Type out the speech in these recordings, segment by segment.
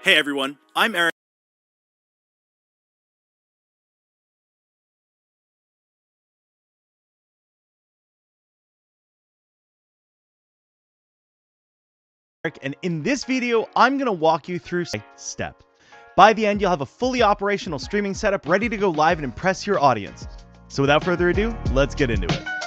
Hey everyone, I'm Eric. And in this video, I'm going to walk you through step. By the end, you'll have a fully operational streaming setup ready to go live and impress your audience. So without further ado, let's get into it.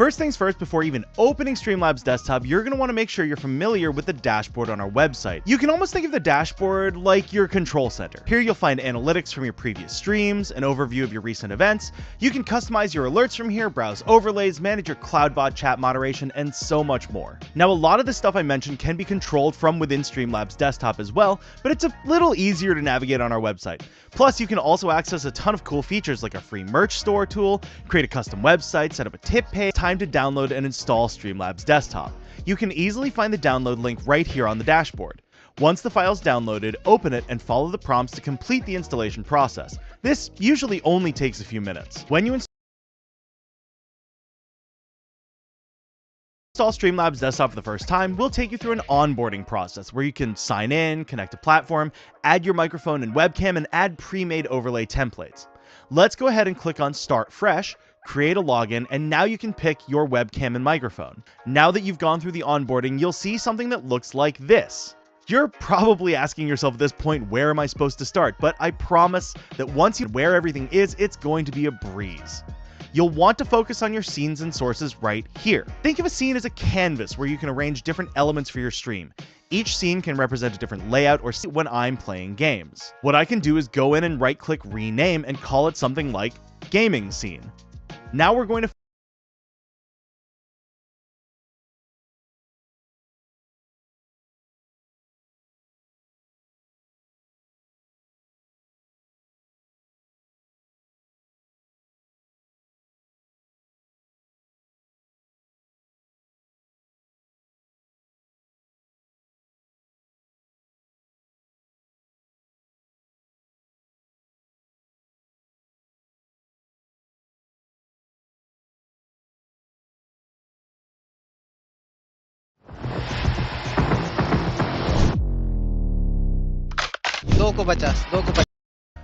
First things first, before even opening Streamlabs Desktop, you're going to want to make sure you're familiar with the dashboard on our website. You can almost think of the dashboard like your control center. Here you'll find analytics from your previous streams, an overview of your recent events. You can customize your alerts from here, browse overlays, manage your CloudBot chat moderation, and so much more. Now, a lot of the stuff I mentioned can be controlled from within Streamlabs Desktop as well, but it's a little easier to navigate on our website. Plus, you can also access a ton of cool features like a free merch store tool, create a custom website, set up a tip page, time to download and install Streamlabs Desktop. You can easily find the download link right here on the dashboard. Once the file's downloaded, open it and follow the prompts to complete the installation process. This usually only takes a few minutes. When you install Streamlabs Desktop for the first time, we'll take you through an onboarding process where you can sign in, connect a platform, add your microphone and webcam, and add pre-made overlay templates. Let's go ahead and click on Start Fresh, create a login, and now you can pick your webcam and microphone. Now that you've gone through the onboarding, you'll see something that looks like this. You're probably asking yourself at this point, where am I supposed to start? But I promise that once you know where everything is, it's going to be a breeze. You'll want to focus on your scenes and sources right here. Think of a scene as a canvas where you can arrange different elements for your stream. Each scene can represent a different layout or when I'm playing games. What I can do is go in and right-click rename and call it something like gaming scene. Now we're going to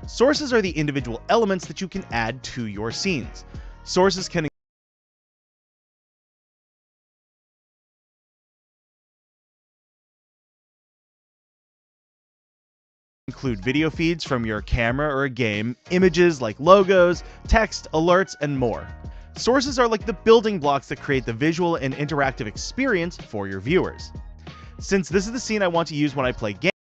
Sources are the individual elements that you can add to your scenes. Sources can include video feeds from your camera or a game, images like logos, text, alerts, and more. Sources are like the building blocks that create the visual and interactive experience for your viewers. Since this is the scene I want to use when I play games,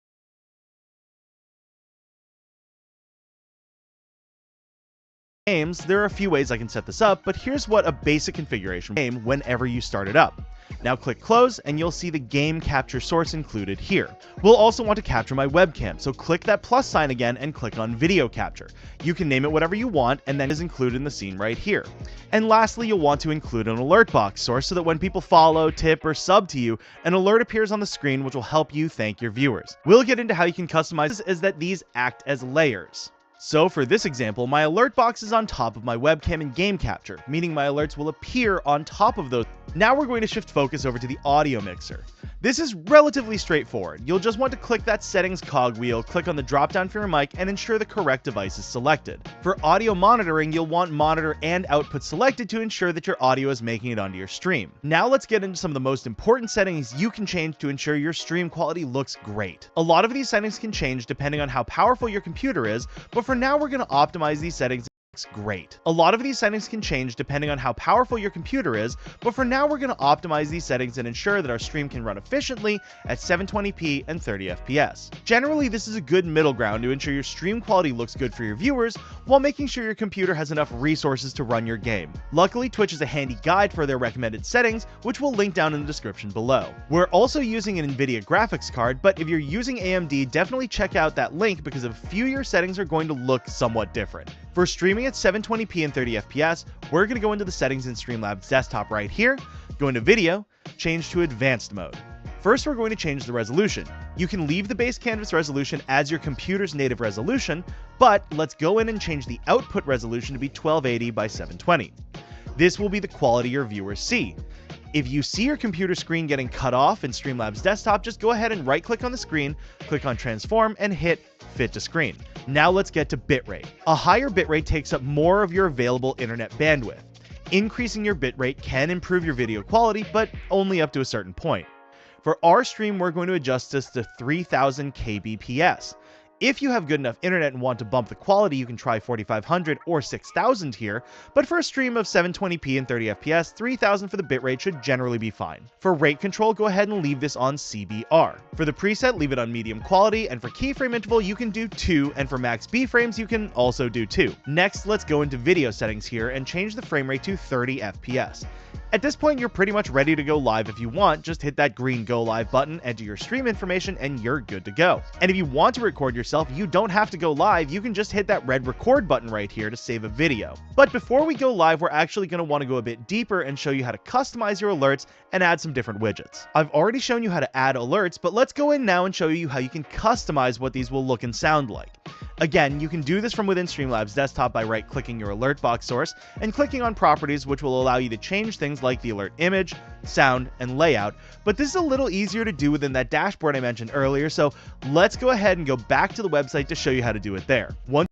there are a few ways I can set this up, but here's what a basic configuration game whenever you start it up. Now click close and you'll see the game capture source included here. We'll also want to capture my webcam, so click that plus sign again and click on video capture. You can name it whatever you want and then it is included in the scene right here. And lastly, you'll want to include an alert box source so that when people follow, tip, or sub to you, an alert appears on the screen which will help you thank your viewers. We'll get into how you can customize this, is that these act as layers. So for this example, my alert box is on top of my webcam and game capture, meaning my alerts will appear on top of those. Now we're going to shift focus over to the audio mixer. This is relatively straightforward. You'll just want to click that settings cogwheel, click on the drop down for your mic, and ensure the correct device is selected. For audio monitoring, you'll want monitor and output selected to ensure that your audio is making it onto your stream. Now let's get into some of the most important settings you can change to ensure your stream quality looks great. A lot of these settings can change depending on how powerful your computer is, but for now we're going to optimize these settings. Great. A lot of these settings can change depending on how powerful your computer is, but for now we're going to optimize these settings and ensure that our stream can run efficiently at 720p and 30 FPS. Generally, this is a good middle ground to ensure your stream quality looks good for your viewers while making sure your computer has enough resources to run your game. Luckily, Twitch is a handy guide for their recommended settings, which we'll link down in the description below. We're also using an NVIDIA graphics card, but if you're using AMD, definitely check out that link because a few of your settings are going to look somewhat different. For streaming at 720p and 30 FPS, we're going to go into the settings in Streamlabs Desktop right here, go into Video, change to Advanced Mode. First, we're going to change the resolution. You can leave the base canvas resolution as your computer's native resolution, but let's go in and change the output resolution to be 1280 by 720. This will be the quality your viewers see. If you see your computer screen getting cut off in Streamlabs Desktop, just go ahead and right-click on the screen, click on Transform, and hit Fit to Screen. Now let's get to bitrate. A higher bitrate takes up more of your available internet bandwidth. Increasing your bitrate can improve your video quality, but only up to a certain point. For our stream, we're going to adjust this to 3000 kbps. If you have good enough internet and want to bump the quality, you can try 4500 or 6000 here, but for a stream of 720p and 30 fps, 3000 for the bitrate should generally be fine. For rate control, go ahead and leave this on CBR. For the preset, leave it on medium quality, and for keyframe interval, you can do 2, and for max B-frames, you can also do 2. Next, let's go into video settings here and change the frame rate to 30 fps. At this point, you're pretty much ready to go live. If you want, just hit that green Go Live button, enter your stream information, and you're good to go. And if you want to record yourself, you don't have to go live. You can just hit that red record button right here to save a video. But before we go live, we're actually going to want to go a bit deeper and show you how to customize your alerts and add some different widgets. I've already shown you how to add alerts, but let's go in now and show you how you can customize what these will look and sound like. Again, you can do this from within Streamlabs Desktop by right-clicking your alert box source and clicking on properties, which will allow you to change things like the alert image, sound, and layout, but this is a little easier to do within that dashboard I mentioned earlier, so let's go ahead and go back to the website to show you how to do it there. Once